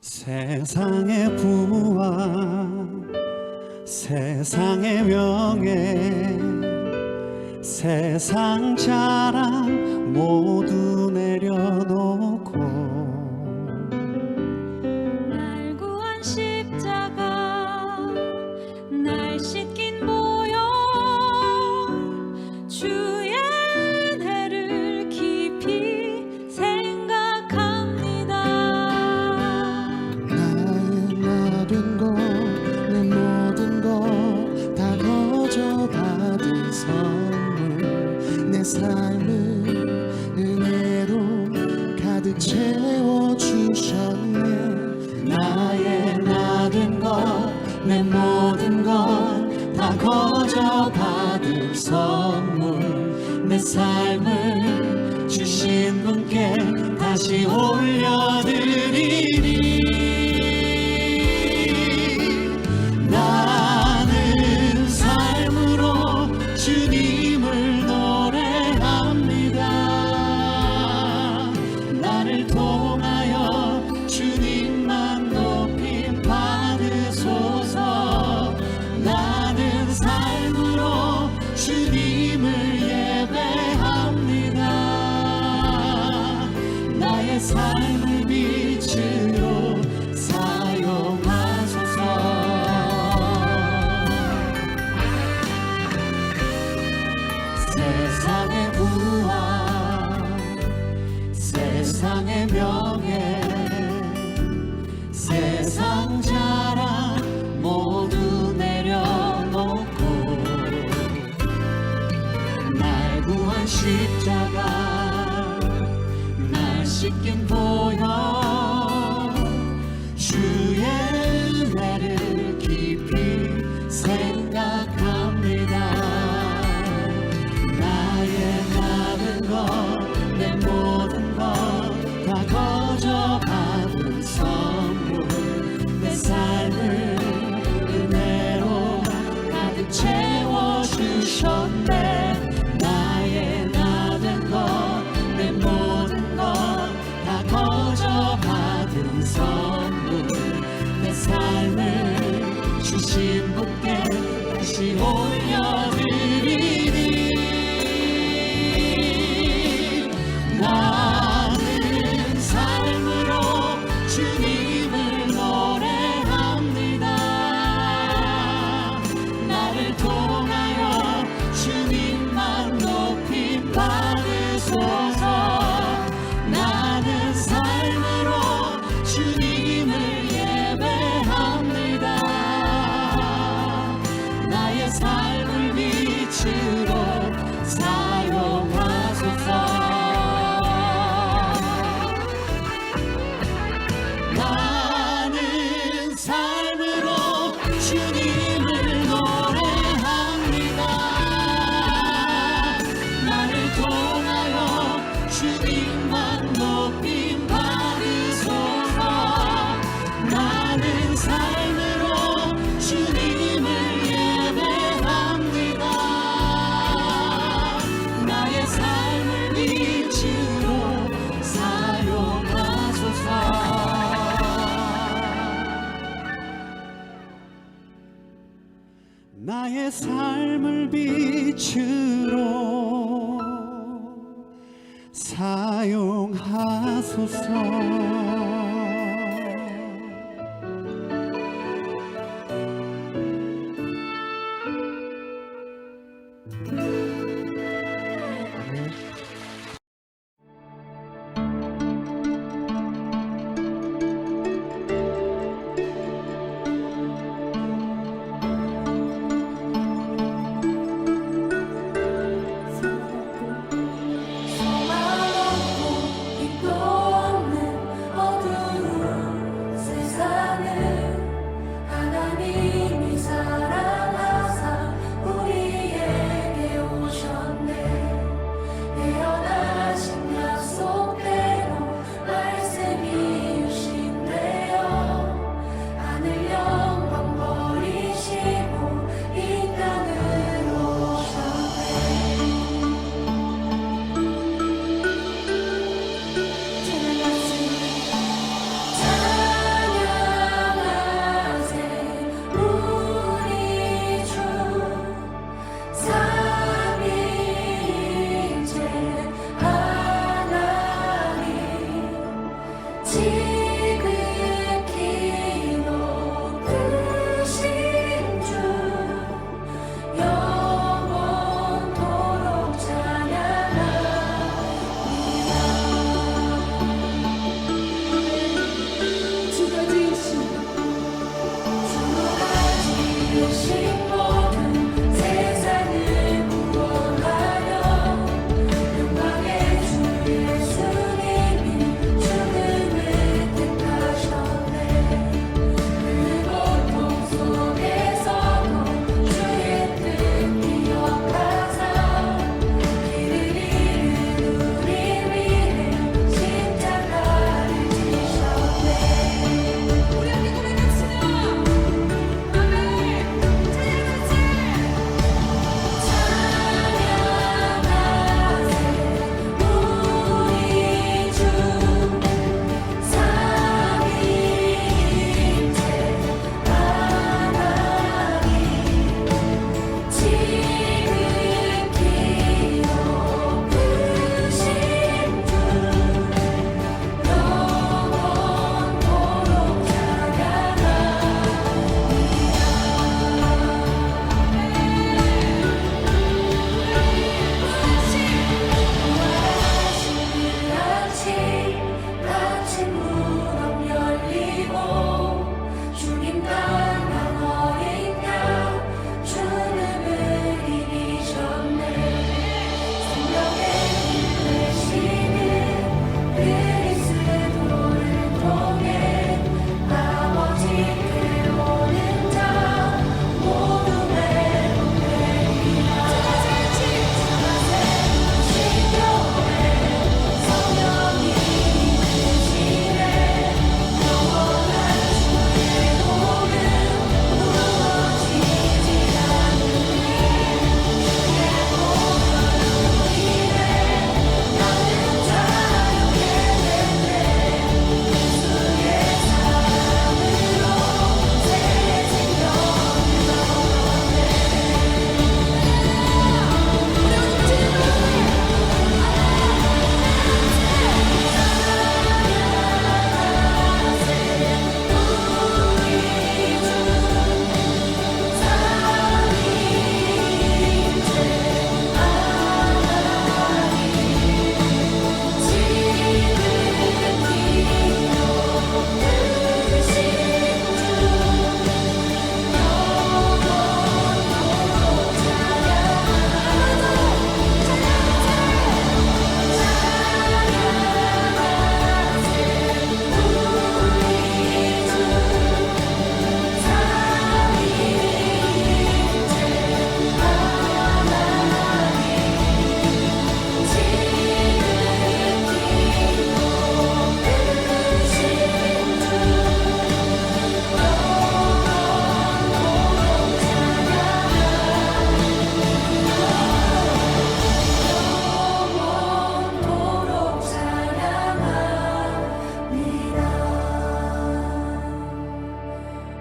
세상의 부와 세상의 명예 세상 자랑 모두 내려놓고 날 구한 십자가 날 씻긴 보혈 주의 은혜를 깊이 생각합니다. 나의 모든 것 내 모든 것 다 거저 받은 선물 내 삶을 은혜로 가득 채워주셨네. 나의 모든 것 내 모든 것 다 거저 받은 선물 내 삶을 주신 분께 다시 올려드리리. 나는 삶으로 주님을 노래합니다. 나를 통하여 주님만 높임 받으소서. 나는 삶으로 주님을 예배합니다. 나의 삶을 빛으로 사용하소서. 세상의 부와 세상의 명예 세상 자랑 모두 내려놓고 날 구한 십자가 날 씻긴 보혈 주의 은혜를 깊이 생각합니다. 나의 모든 것 내 모든 것 다 거저 받은 선물 내 삶을 은혜로 가득 채워주셨네. 나의 모든 것 내 모든 것 다 거저 받은 선물 내 삶을 주신 분께 다시 올려드리리. 나는 삶으로 주님을 노래합니다. 나를 통하여 주님만 높임 받으소서. 나는 삶으로 주님을 예배합니다. 나의 삶을 빛으로 사용하소서. 나는 삶으로 주님을 노래합니다. 나를 통하여 주님만 높임 받으소서. 나는 삶으로 주님을 예배합니다. 나의 삶을 빛으로 사용하소서. 나의 삶을 빛으로 사용하소서. 소망 없고 빛도 없는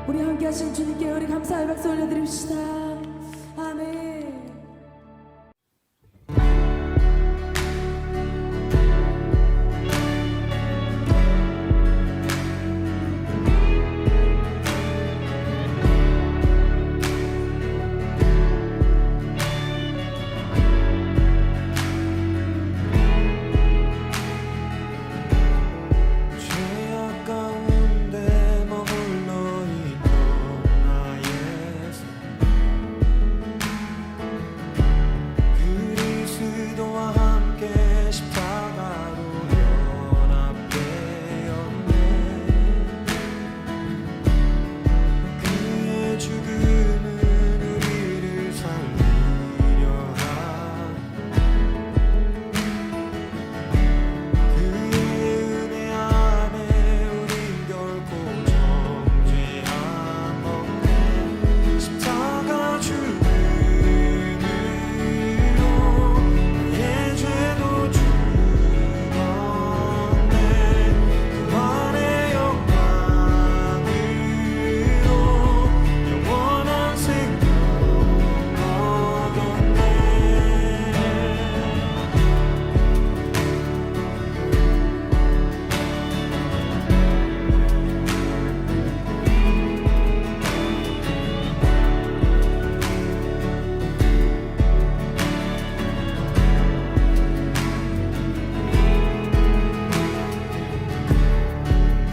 우리 함께 하신 주님께 우리 감사의 박수 올려드립시다. 아멘. 죄악 가운데 머물러 있던 나의 삶 그리스도와 함께 십자가로 연합되었네 그의 죽음은 우리를 살리려 함 그의 은혜 안에 우린 결코 정죄함 없네 십자가 죽음으로 나의 죄도 죽었네 부활의 영광으로 영원한 생명 얻었네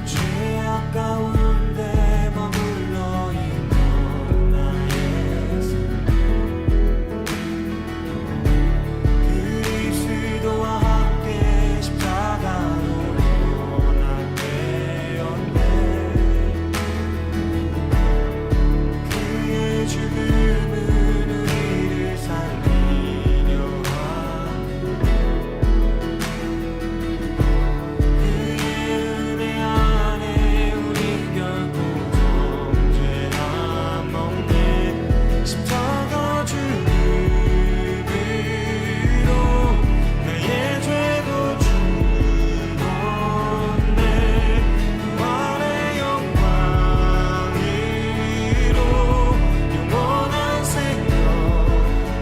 죄악 가운데 머물러 있던 나의 삶 그리스도와 함께 십자가로 연합되었네 그의 죽음은 우리를 살리려 함 그의 은혜 안에 우린 결코 정죄함 없네 십자가 죽음으로 나의 죄도 죽었네 부활의 영광으로 영원한 생명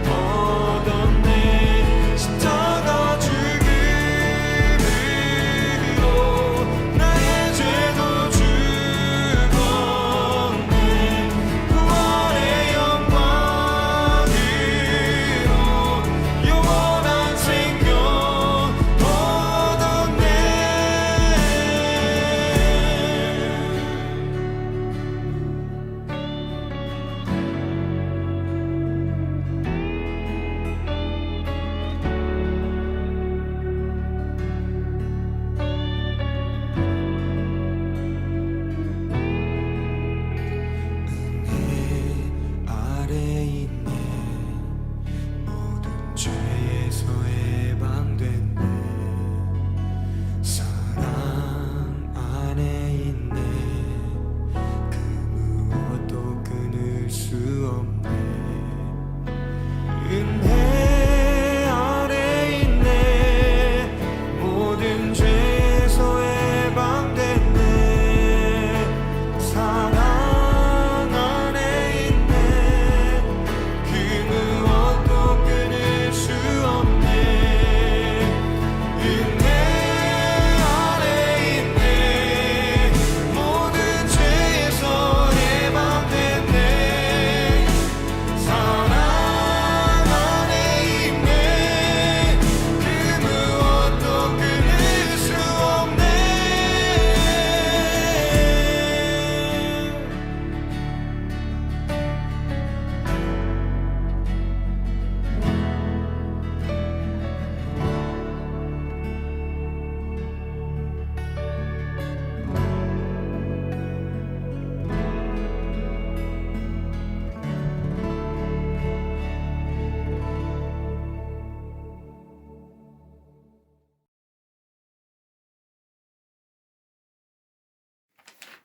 얻었네 십자가 죽음으로 나의 죄도 죽었네 부활의 영광으로 영원한 생명 얻었네 은혜 아래 있네 모든 죄에서 해방됐네 사랑 안에 있네 그 무엇도 끊을 수 없네 은혜 아래 있네 모든 죄에서 해방됐네 사랑 안에 있네 그 무엇도 끊을 수 없네 은혜 안에 있네 모든 죄에서 해방됐네 사랑 안에 있네 그 무엇도 끊을 수 없네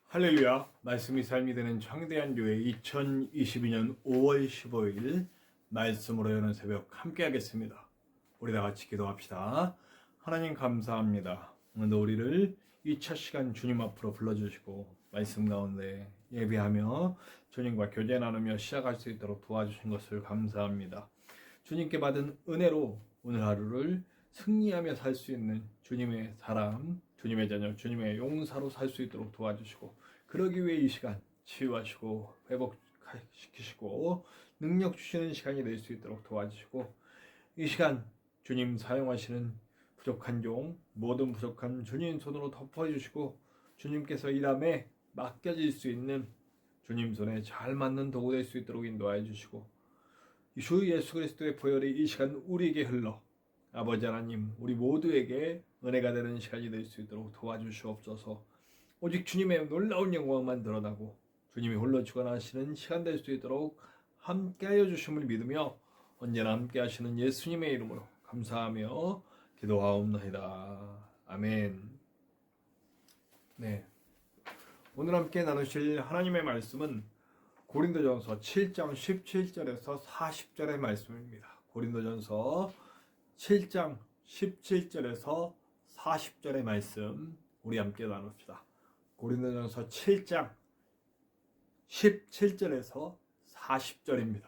할렐루야. 말씀이 삶이 되는 청대한교회 2022년 5월 15일 말씀으로 여는 새벽 함께 하겠습니다. 우리 다 같이 기도합시다. 하나님 감사합니다. 오늘도 우리를 이 첫 시간 주님 앞으로 불러주시고 말씀 가운데 예배하며 주님과 교제 나누며 시작할 수 있도록 도와주신 것을 감사합니다. 주님께 받은 은혜로 오늘 하루를 승리하며 살 수 있는 주님의 사람, 주님의 자녀, 주님의 용사로 살 수 있도록 도와주시고, 그러기 위해 이 시간 치유하시고 회복시키시고 능력 주시는 시간이 될 수 있도록 도와주시고, 이 시간 주님 사용하시는 부족한 종, 모든 부족한 주님 손으로 덮어주시고, 주님께서 일함에 맡겨질 수 있는 주님 손에 잘 맞는 도구 될 수 있도록 인도하여 주시고, 주 예수 그리스도의 보혈이 이 시간 우리에게 흘러 아버지 하나님 우리 모두에게 은혜가 되는 시간이 될 수 있도록 도와주시옵소서. 오직 주님의 놀라운 영광만 드러나고 주님이 홀로 주관하시는 시간 될 수 있도록 함께하여 주심을 믿으며 언제나 함께하시는 예수님의 이름으로 감사하며 기도하옵나이다. 아멘. 네, 오늘 함께 나누실 하나님의 말씀은 고린도전서 7장 17절에서 40절의 말씀입니다. 고린도전서 7장 17절에서 40절의 말씀 우리 함께 나눕시다. 고린도전서 7장 17절에서 40절입니다.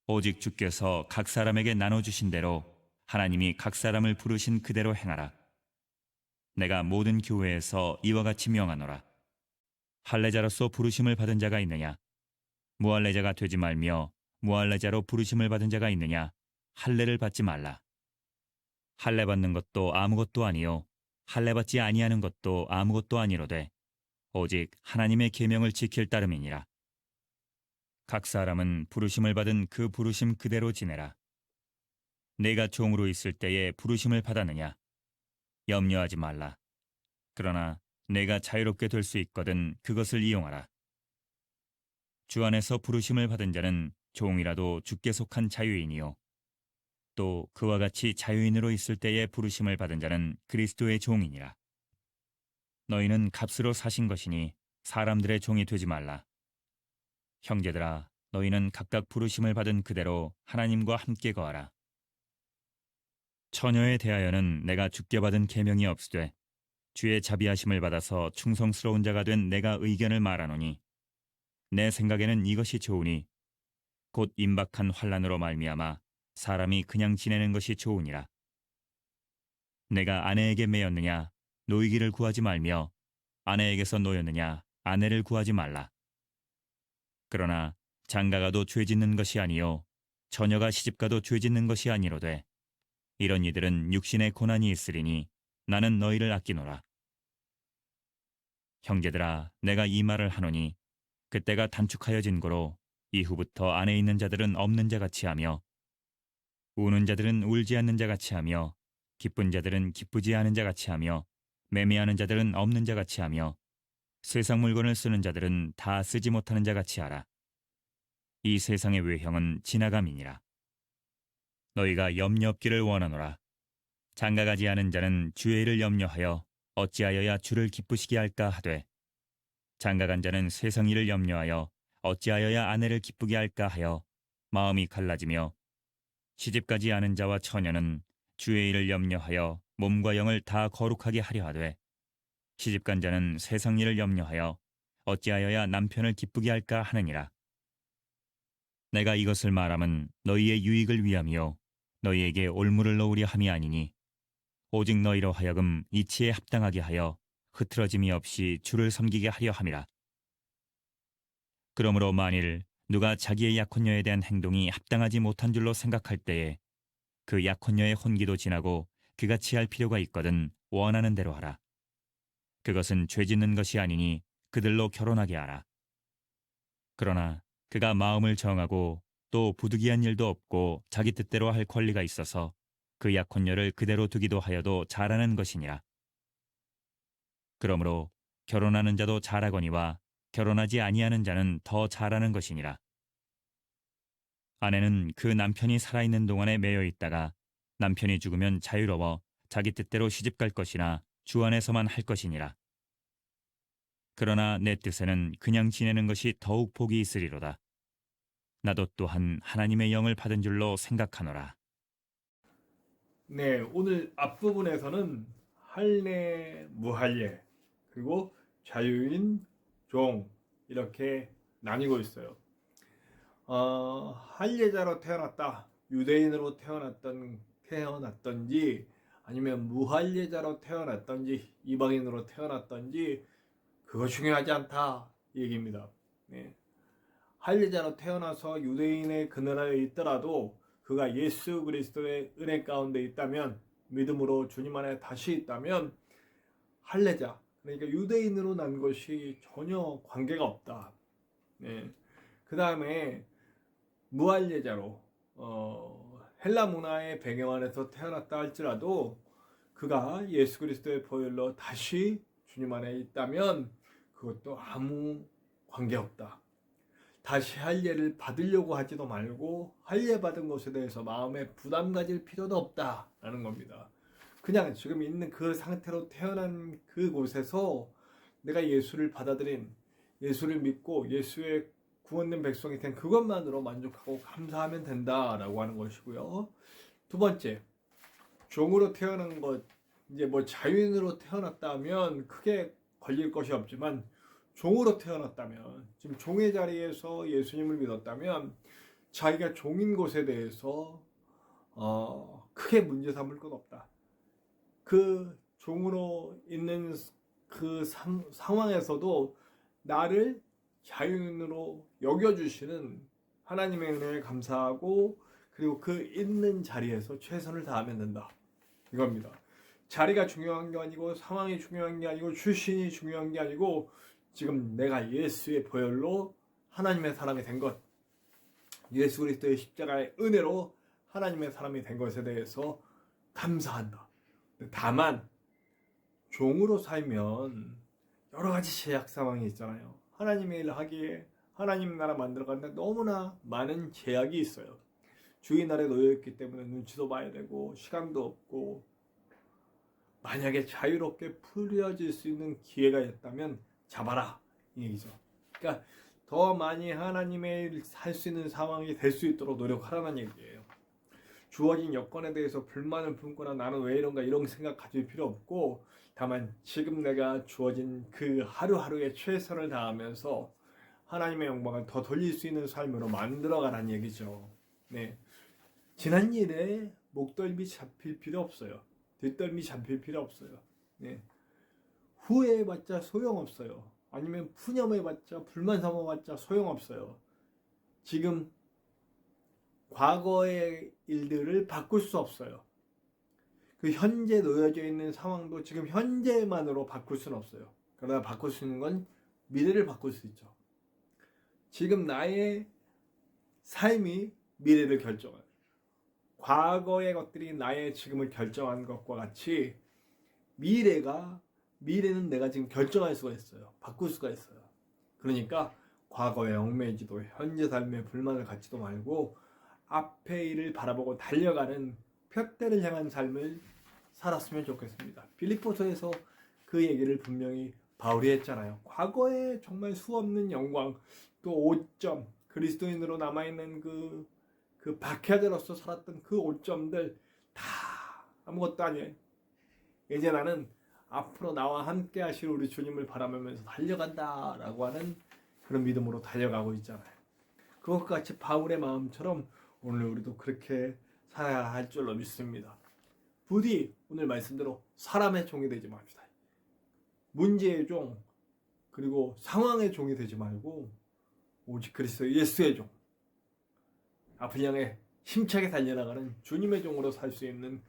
오직 주께서 각 사람에게 나눠주신 대로 하나님이 각 사람을 부르신 그대로 행하라. 내가 모든 교회에서 이와 같이 명하노라. 할례자로서 부르심을 받은 자가 있느냐? 무할례자가 되지 말며 무할례자로 부르심을 받은 자가 있느냐? 할례를 받지 말라. 할례 받는 것도 아무것도 아니요 할례 받지 아니하는 것도 아무것도 아니로되 오직 하나님의 계명을 지킬 따름이니라. 각 사람은 부르심을 받은 그 부르심 그대로 지내라. 내가 종으로 있을 때에 부르심을 받았느냐? 염려하지 말라. 그러나 내가 자유롭게 될 수 있거든 그것을 이용하라. 주 안에서 부르심을 받은 자는 종이라도 주께 속한 자유인이요 또 그와 같이 자유인으로 있을 때에 부르심을 받은 자는 그리스도의 종이니라. 너희는 값으로 사신 것이니 사람들의 종이 되지 말라. 형제들아, 너희는 각각 부르심을 받은 그대로 하나님과 함께 거하라. 처녀에 대하여는 내가 주께 받은 계명이 없으되 주의 자비하심을 받아서 충성스러운 자가 된 내가 의견을 말하노니 내 생각에는 이것이 좋으니 곧 임박한 환난으로 말미암아 사람이 그냥 지내는 것이 좋으니라. 내가 아내에게 매였느냐 노이기를 구하지 말며 아내에게서 노였느냐 아내를 구하지 말라. 그러나 장가가도 죄짓는 것이 아니요 처녀가 시집가도 죄짓는 것이 아니로되 이런 이들은 육신의 고난이 있으리니 나는 너희를 아끼노라. 형제들아, 내가 이 말을 하노니 그때가 단축하여진 고로 이후부터 안에 있는 자들은 없는 자같이 하며 우는 자들은 울지 않는 자같이 하며 기쁜 자들은 기쁘지 않은 자같이 하며 매매하는 자들은 없는 자같이 하며 세상 물건을 쓰는 자들은 다 쓰지 못하는 자같이 하라. 이 세상의 외형은 지나감이니라. 너희가 염려 없기를 원하노라. 장가가지 않은 자는 주의 일을 염려하여 어찌하여야 주를 기쁘시게 할까 하되 장가간 자는 세상 일을 염려하여 어찌하여야 아내를 기쁘게 할까 하여 마음이 갈라지며 시집가지 않은 자와 처녀는 주의 일을 염려하여 몸과 영을 다 거룩하게 하려 하되 시집간 자는 세상 일을 염려하여 어찌하여야 남편을 기쁘게 할까 하느니라. 내가 이것을 말함은 너희의 유익을 위함이요 너희에게 올무를 넣으려 함이 아니니 오직 너희로 하여금 이치에 합당하게 하여 흐트러짐이 없이 주를 섬기게 하려 함이라. 그러므로 만일 누가 자기의 약혼녀에 대한 행동이 합당하지 못한 줄로 생각할 때에 그 약혼녀의 혼기도 지나고 그가 취할 필요가 있거든 원하는 대로 하라. 그것은 죄짓는 것이 아니니 그들로 결혼하게 하라. 그러나 그가 마음을 정하고 또 부득이한 일도 없고 자기 뜻대로 할 권리가 있어서 그 약혼녀를 그대로 두기도 하여도 잘하는 것이니라. 그러므로 결혼하는 자도 잘하거니와 결혼하지 아니하는 자는 더 잘하는 것이니라. 아내는 그 남편이 살아있는 동안에 매여 있다가 남편이 죽으면 자유로워 자기 뜻대로 시집갈 것이나 주 안에서만 할 것이니라. 그러나 내 뜻에는 그냥 지내는 것이 더욱 복이 있으리로다. 나도 또한 하나님의 영을 받은 줄로 생각하노라. 네, 오늘 앞부분에서는 할례, 무할례, 그리고 자유인, 종 이렇게 나뉘고 있어요. 할례자로 태어났다, 유대인으로 태어났던지 아니면 무할례자로 태어났던지 이방인으로 태어났던지 그거 중요하지 않다 이 얘기입니다. 네. 할례자로 태어나서 유대인의 그나라에 있더라도 그가 예수 그리스도의 은혜 가운데 있다면, 믿음으로 주님 안에 다시 있다면 할례자, 그러니까 유대인으로 난 것이 전혀 관계가 없다. 네. 그 다음에 무할례자로 헬라 문화의 배경 안에서 태어났다 할지라도 그가 예수 그리스도의 보혈로 다시 주님 안에 있다면 그것도 아무 관계없다. 다시 할례를 받으려고 하지도 말고 할례 받은 것에 대해서 마음에 부담 가질 필요도 없다라는 겁니다. 그냥 지금 있는 그 상태로 태어난 그곳에서 내가 예수를 받아들인, 예수를 믿고 예수의 구원된 백성이 된 그것만으로 만족하고 감사하면 된다라고 하는 것이고요. 두 번째, 종으로 태어난 것, 이제 뭐 자유인으로 태어났다면 크게 걸릴 것이 없지만 종으로 태어났다면, 지금 종의 자리에서 예수님을 믿었다면 자기가 종인 것에 대해서 크게 문제 삼을 것 없다. 그 종으로 있는 그 상황에서도 나를 자유인으로 여겨주시는 하나님의 은혜에 감사하고, 그리고 그 있는 자리에서 최선을 다하면 된다 이겁니다. 자리가 중요한 게 아니고, 상황이 중요한 게 아니고, 출신이 중요한 게 아니고, 지금 내가 예수의 보혈로 하나님의 사람이 된 것, 예수 그리스도의 십자가의 은혜로 하나님의 사람이 된 것에 대해서 감사한다. 다만 종으로 살면 여러 가지 제약 상황이 있잖아요. 하나님의 일을 하기에, 하나님 나라 만들어가는데 너무나 많은 제약이 있어요. 주인 아래 놓여있기 때문에 눈치도 봐야 되고 시간도 없고, 만약에 자유롭게 풀려질 수 있는 기회가 있다면 잡아라 이 얘기죠. 그러니까 더 많이 하나님의 일 할 수 있는 상황이 될 수 있도록 노력하라는 얘기예요. 주어진 여건에 대해서 불만을 품거나 나는 왜 이런가 이런 생각 가질 필요 없고, 다만 지금 내가 주어진 그 하루하루에 최선을 다하면서 하나님의 영광을 더 돌릴 수 있는 삶으로 만들어가라는 얘기죠. 네. 지난 일에 목덜미 잡힐 필요 없어요. 뒷덜미 잡힐 필요 없어요. 네. 후회해봤자 소용없어요. 아니면 푸념해봤자, 불만 삼아봤자 소용없어요. 지금 과거의 일들을 바꿀 수 없어요. 그 현재 놓여져 있는 상황도 지금 현재만으로 바꿀 수는 없어요. 그러나 바꿀 수 있는 건 미래를 바꿀 수 있죠. 지금 나의 삶이 미래를 결정해요. 과거의 것들이 나의 지금을 결정한 것과 같이 미래는 내가 지금 결정할 수가 있어요. 바꿀 수가 있어요. 그러니까 과거에 얽매이지도, 현재 삶에 불만을 갖지도 말고 앞의 일을 바라보고 달려가는 푯대를 향한 삶을 살았으면 좋겠습니다. 빌립보서에서 그 얘기를 분명히 바울이 했잖아요. 과거에 정말 수없는 영광, 또 5점, 그리스도인으로 남아있는 그 박해자로서 살았던 그 5점들 다 아무것도 아니에요. 이제 나는 앞으로 나와 함께 하실 우리 주님을 바라보면서 달려간다 라고 하는 그런 믿음으로 달려가고 있잖아요. 그것과 같이 바울의 마음처럼 오늘 우리도 그렇게 살아야 할 줄로 믿습니다. 부디 오늘 말씀대로 사람의 종이 되지 맙시다. 문제의 종, 그리고 상황의 종이 되지 말고 오직 그리스도 예수의 종, 앞을 향해 힘차게 달려나가는 주님의 종으로 살 수 있는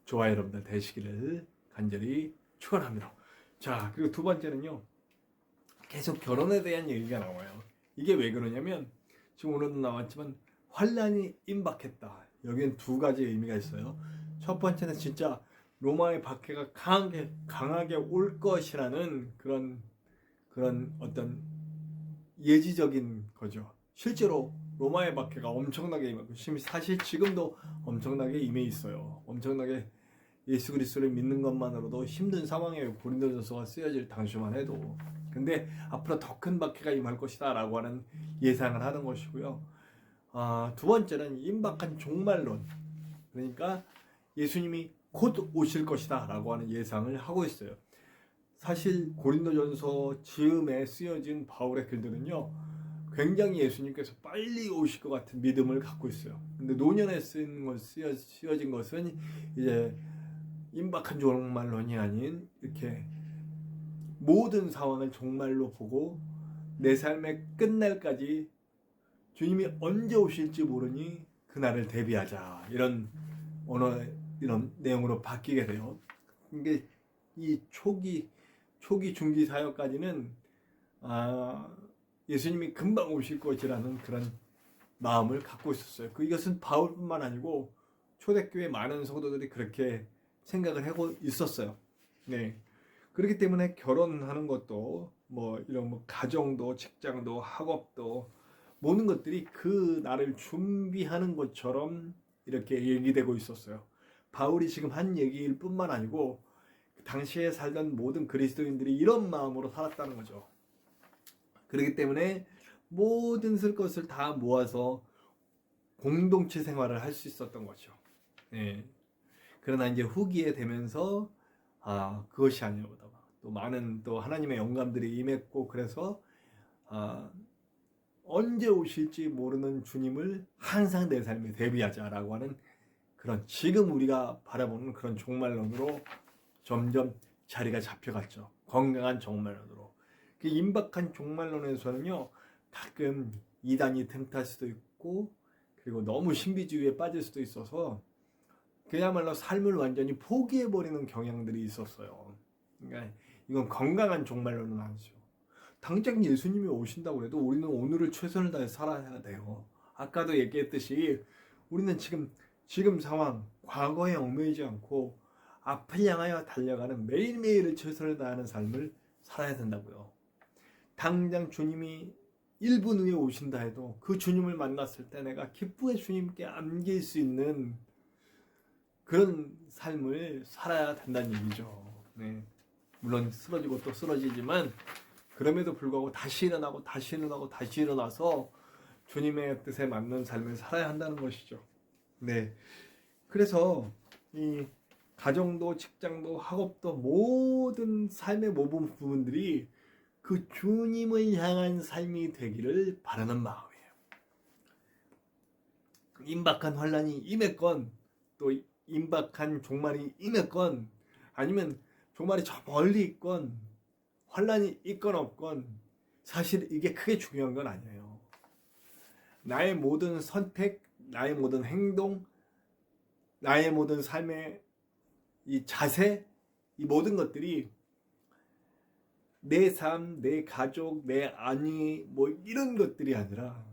저와 여러분들 되시기를 간절히 축원합니다. 자, 그리고 두 번째는요, 계속 결혼에 대한 얘기가 나와요. 이게 왜 그러냐면 지금 오늘도 나왔지만 환란이 임박했다. 여기는 두 가지 의미가 있어요. 첫 번째는 진짜 로마의 박해가 강하게 올 것이라는 그런 어떤 예지적인 거죠. 실제로 로마의 박해가 엄청나게 임하고, 사실 지금도 엄청나게 임해 있어요. 엄청나게 예수 그리스도를 믿는 것만으로도 힘든 상황에 고린도전서가 쓰여질 당시만 해도. 근데 앞으로 더 큰 박해가 임할 것이다 라고 하는 예상을 하는 것이고요. 두 번째는 임박한 종말론. 그러니까 예수님이 곧 오실 것이다 라고 하는 예상을 하고 있어요. 사실 고린도전서 즈음에 쓰여진 바울의 글들은요, 굉장히 예수님께서 빨리 오실 것 같은 믿음을 갖고 있어요. 근데 노년에 쓰여진 것은 이제 임박한 종말론이 아닌 이렇게 모든 상황을 종말로 보고 내 삶의 끝날까지 주님이 언제 오실지 모르니 그날을 대비하자, 이런 언어, 이런 내용으로 바뀌게 돼요. 이게 이 초기 중기 사역까지는 예수님이 금방 오실 것이라는 그런 마음을 갖고 있었어요. 이것은 바울뿐만 아니고 초대교회 많은 성도들이 그렇게 생각을 하고 있었어요. 네. 그렇기 때문에 결혼하는 것도 뭐 이런 뭐 가정도 직장도 학업도 모든 것들이 그 날을 준비하는 것처럼 이렇게 얘기되고 있었어요. 바울이 지금 한 얘기일 뿐만 아니고 당시에 살던 모든 그리스도인들이 이런 마음으로 살았다는 거죠. 그렇기 때문에 모든 쓸 것을 다 모아서 공동체 생활을 할 수 있었던 거죠. 네. 그러나 이제 후기에 되면서 그것이 아니오다. 또 많은 또 하나님의 영감들이 임했고, 그래서 언제 오실지 모르는 주님을 항상 내 삶에 대비하자라고 하는 그런, 지금 우리가 바라보는 그런 종말론으로 점점 자리가 잡혀갔죠. 건강한 종말론으로. 그 임박한 종말론에서는요, 가끔 이단이 틈탈 수도 있고, 그리고 너무 신비주의에 빠질 수도 있어서 그야말로 삶을 완전히 포기해버리는 경향들이 있었어요. 그러니까 이건 건강한 종말론은 아니죠. 당장 예수님이 오신다고 해도 우리는 오늘을 최선을 다해 살아야 돼요. 아까도 얘기했듯이 우리는 지금 상황, 과거에 얽매이지 않고 앞을 향하여 달려가는 매일매일을 최선을 다하는 삶을 살아야 된다고요. 당장 주님이 1분 후에 오신다 해도 그 주님을 만났을 때 내가 기쁘게 주님께 안길 수 있는 그런 삶을 살아야 된다는 얘기죠. 네. 물론 쓰러지고 또 쓰러지지만 그럼에도 불구하고 다시 일어나고 다시 일어나고 다시 일어나서 주님의 뜻에 맞는 삶을 살아야 한다는 것이죠. 네. 그래서 이 가정도 직장도 학업도 모든 삶의 모든 부분들이 그 주님을 향한 삶이 되기를 바라는 마음이에요. 임박한 환란이 임했건 또 임박한 종말이 임했건 아니면 종말이 저 멀리 있건 환란이 있건 없건 사실 이게 크게 중요한 건 아니에요. 나의 모든 선택, 나의 모든 행동, 나의 모든 삶의 이 자세, 이 모든 것들이 내 삶, 내 가족, 내 아니 뭐 이런 것들이 아니라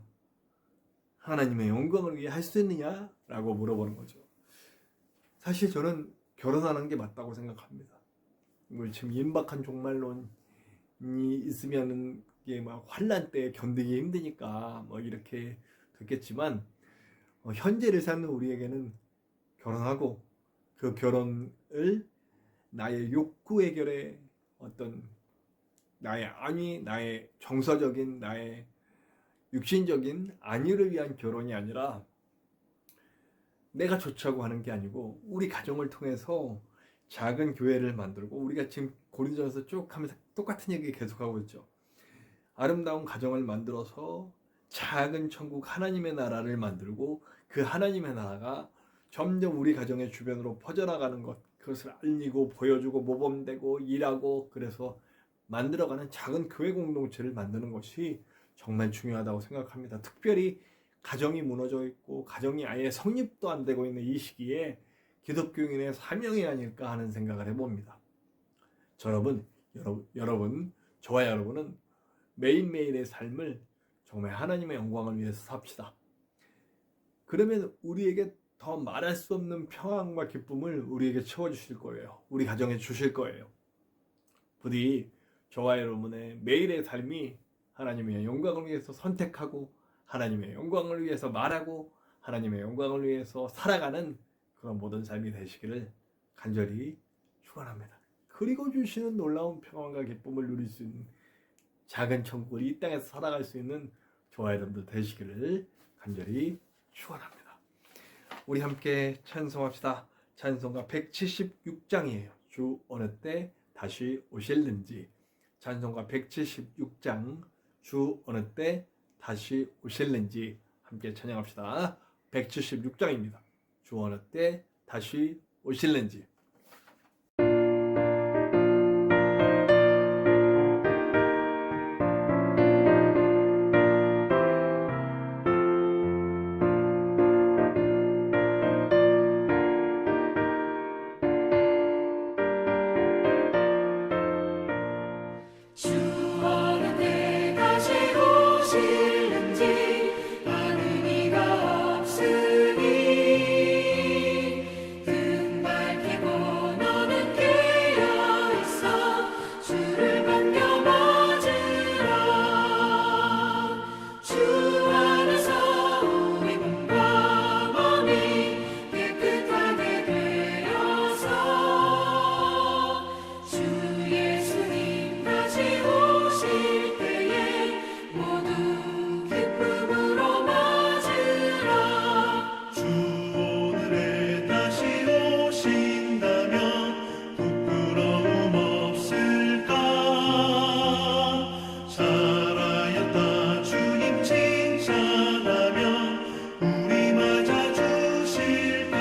하나님의 영광을 위해 할 수 있느냐라고 물어보는 거죠. 사실 저는 결혼하는 게 맞다고 생각합니다. 지금 임박한 종말론이 있으면은 이게 막 환란 때 견디기 힘드니까 뭐 이렇게 됐겠지만 현재를 사는 우리에게는 결혼하고 그 결혼을 나의 욕구 해결의 어떤 나의 안위, 나의 정서적인, 나의 육신적인 안위를 위한 결혼이 아니라 내가 좋자고 하는 게 아니고 우리 가정을 통해서 작은 교회를 만들고, 우리가 지금 고린도전서 쭉 하면서 똑같은 얘기 계속하고 있죠. 아름다운 가정을 만들어서 작은 천국 하나님의 나라를 만들고 그 하나님의 나라가 점점 우리 가정의 주변으로 퍼져나가는 것, 그것을 알리고 보여주고 모범되고 일하고 그래서 만들어가는 작은 교회 공동체를 만드는 것이 정말 중요하다고 생각합니다. 특별히 가정이 무너져 있고 가정이 아예 성립도 안 되고 있는 이 기독교인의 사명이 아닐까 하는 생각을 해봅니다. 여러분, 저와 여러분은 매일매일의 삶을 정말 하나님의 영광을 위해서 삽시다. 그러면 우리에게 더 말할 수 없는 평안과 기쁨을 우리에게 채워주실 거예요. 우리 가정에 주실 거예요. 부디 저와 여러분의 매일의 삶이 하나님의 영광을 위해서 선택하고 하나님의 영광을 위해서 말하고 하나님의 영광을 위해서 살아가는 그런 모든 삶이 되시기를 간절히 축원합니다. 그리고 주시는 놀라운 평안과 기쁨을 누릴 수 있는 작은 천국을 이 땅에서 살아갈 수 있는 저와 여러분들 되시기를 간절히 축원합니다. 우리 함께 찬송합시다. 찬송가 176장이에요. 주 어느 때 다시 오실는지. 찬송가 176장 주 어느 때 다시 오실는지 함께 찬양합시다. 176장입니다. 주 어느 때 다시 오실는지. 주 어느 때 다시 오실는지 아는 이가 없으니 등 밝히고 너는 깨어있어 주를 반겨 맞으라. 주 안에서 우리 몸과 몸이 깨끗하게 되어서 주 예수님 다시 오실 때에 모두 기쁨으로 맞으라. 주 오늘에 다시 오신다면 부끄러움 없을까? 살아였다 주님 칭찬하면 우리 맞아 주실까?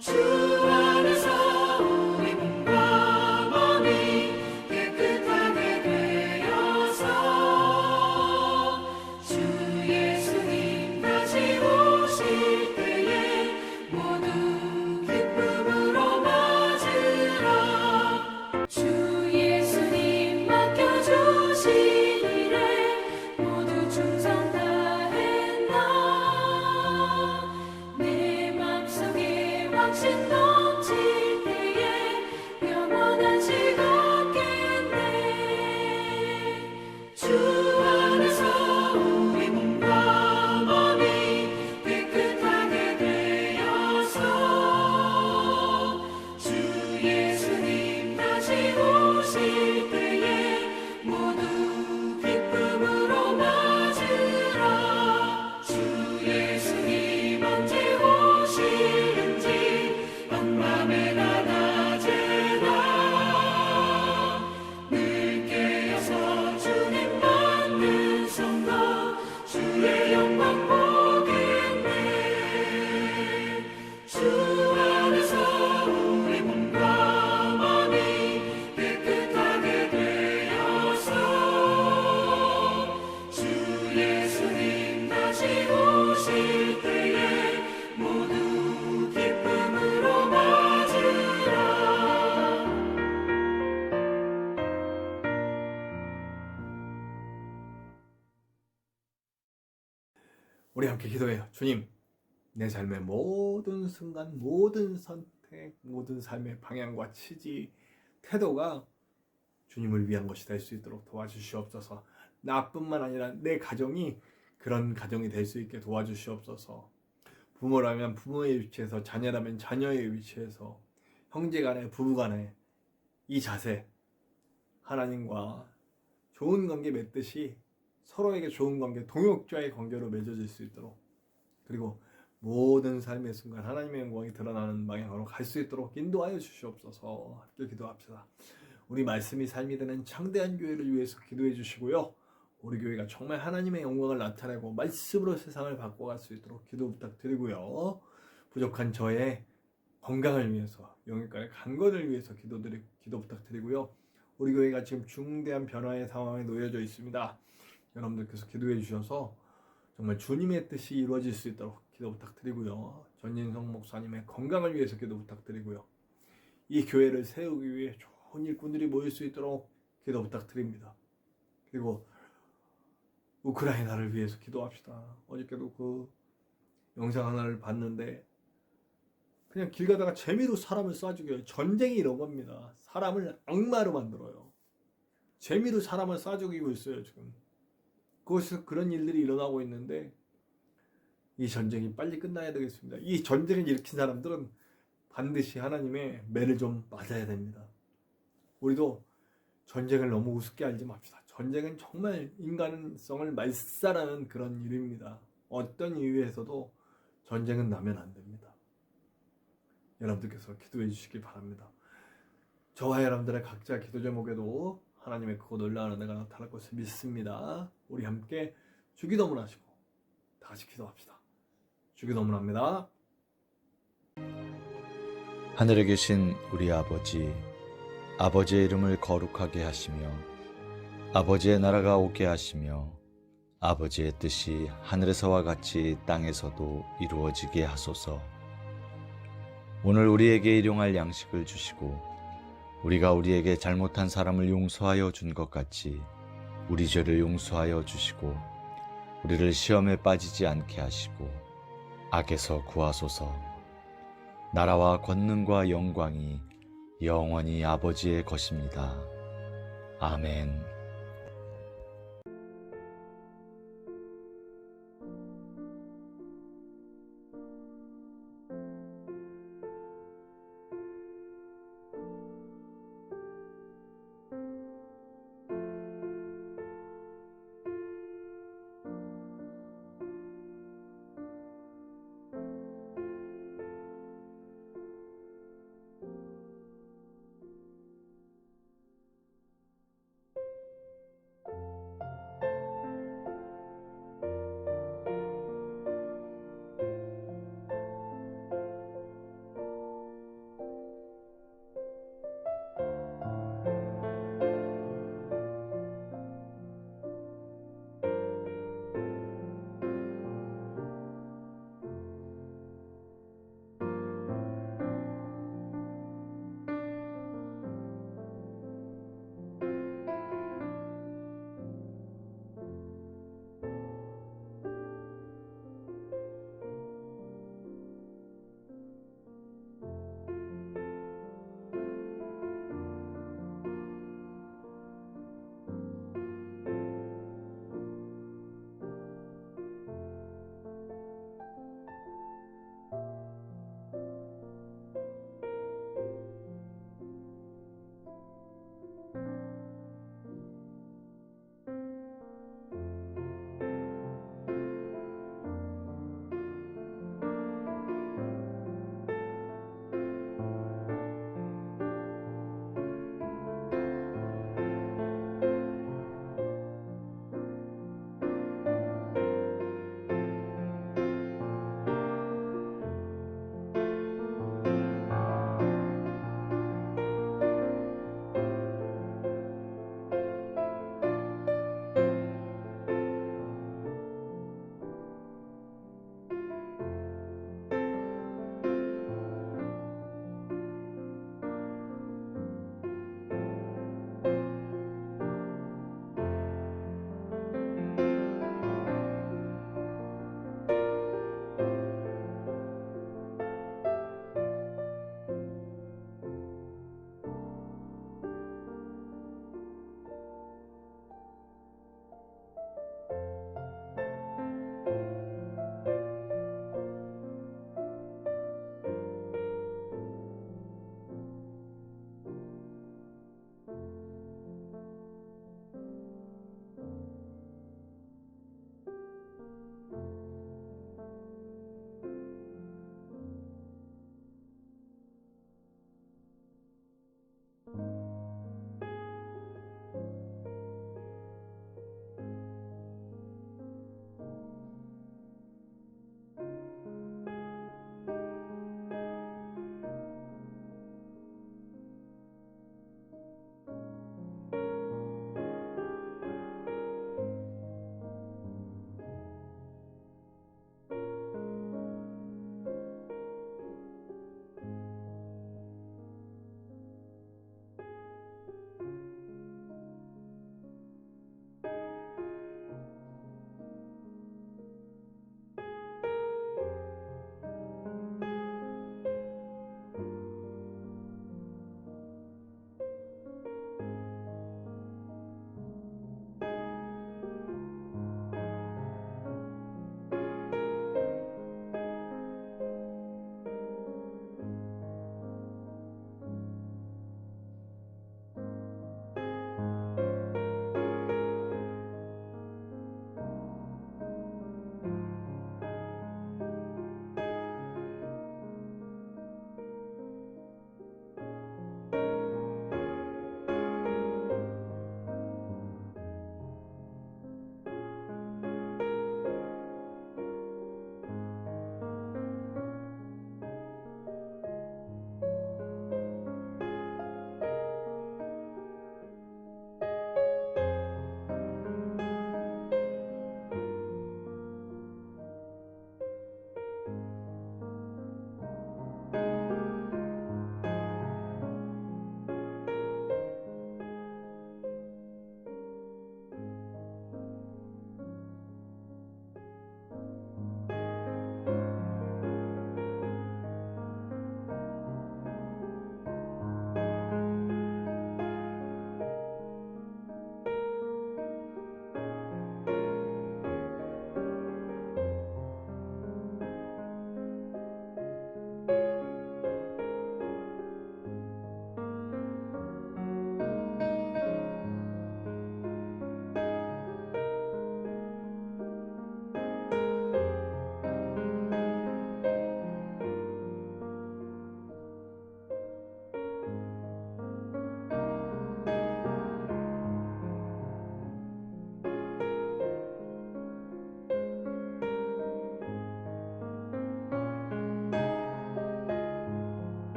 주 안에서 우리 몸과 몸이 깨끗하게 되어서 주 예수님 다시 오실 때에 모두 기쁨으로 맞으라. 주 예수님 맡겨주신 일에 모두 충성 다했나. 내 맘속에 확신 넘칠 때에 영원한 시간 겠네. 주 안에서 우리 몸과 몸이 깨끗하게 되어서 주 예수님 다시 오실 때에 모두 기쁨으로 맞으라. 주 예수님 언제 오실는지 밤밤에나 낮에나 늘 깨어서 주님 받는 성도 주의 영광 보겠네. 주 안에서 우리 몸과 몸이 깨끗하게 되어서 주 예수님 다시 오실 때에 모두 기쁨으로 맞으라. 우리 함께 기도해요. 주님, 내 삶의 모든 순간, 모든 선택, 모든 삶의 방향과 취지, 태도가 주님을 위한 것이 될 수 있도록 도와주시옵소서. 나뿐만 아니라 내 가정이 그런 가정이 될 수 있게 도와주시옵소서. 부모라면 부모의 위치에서, 자녀라면 자녀의 위치에서, 형제간에, 부부간에 이 자세, 하나님과 좋은 관계 맺듯이 서로에게 좋은 관계, 동역자의 관계로 맺어질 수 있도록, 그리고 모든 삶의 순간 하나님의 영광이 드러나는 방향으로 갈 수 있도록 인도하여 주시옵소서. 함께 기도합시다. 우리 말씀이 삶이 되는 창대한 교회를 위해서 기도해 주시고요. 우리 교회가 정말 하나님의 영광을 나타내고 말씀으로 세상을 바꿔갈 수 있도록 기도 부탁드리고요. 부족한 저의 건강을 위해서, 영육간의 강건을 위해서 기도 부탁드리고요. 우리 교회가 지금 중대한 변화의 상황에 놓여져 있습니다. 여러분들께서 기도해 주셔서 정말 주님의 뜻이 이루어질 수 있도록 기도 부탁드리고요. 전진성 목사님의 건강을 위해서 기도 부탁드리고요. 이 교회를 세우기 위해 좋은 일꾼들이 모일 수 있도록 기도 부탁드립니다. 그리고 우크라이나를 위해서 기도합시다. 어저께도 그 영상 하나를 봤는데 그냥 길 가다가 재미로 사람을 쏴 죽여요. 전쟁이 이런 겁니다. 사람을 악마로 만들어요. 재미로 사람을 쏴 죽이고 있어요. 지금 그곳에서 그런 일들이 일어나고 있는데 이 전쟁이 빨리 끝나야 되겠습니다. 이 전쟁을 일으킨 사람들은 반드시 하나님의 매를 좀 맞아야 됩니다. 우리도 전쟁을 너무 우습게 알지 맙시다. 전쟁은 정말 인간성을 말살하는 그런 일입니다. 어떤 이유에서도 전쟁은 나면 안 됩니다. 여러분들께서 기도해 주시기 바랍니다. 저와 여러분들의 각자 기도 제목에도 하나님의 크고 놀라운 은혜가 나타날 것을 믿습니다. 우리 함께 주기도문 하시고 다 같이 기도합시다. 주기도문 합니다. 하늘에 계신 우리 아버지, 아버지의 이름을 거룩하게 하시며 아버지의 나라가 오게 하시며 아버지의 뜻이 하늘에서와 같이 땅에서도 이루어지게 하소서. 오늘 우리에게 일용할 양식을 주시고 우리가 우리에게 잘못한 사람을 용서하여 준 것 같이 우리 죄를 용서하여 주시고 우리를 시험에 빠지지 않게 하시고 악에서 구하소서. 나라와 권능과 영광이 영원히 아버지의 것입니다. 아멘.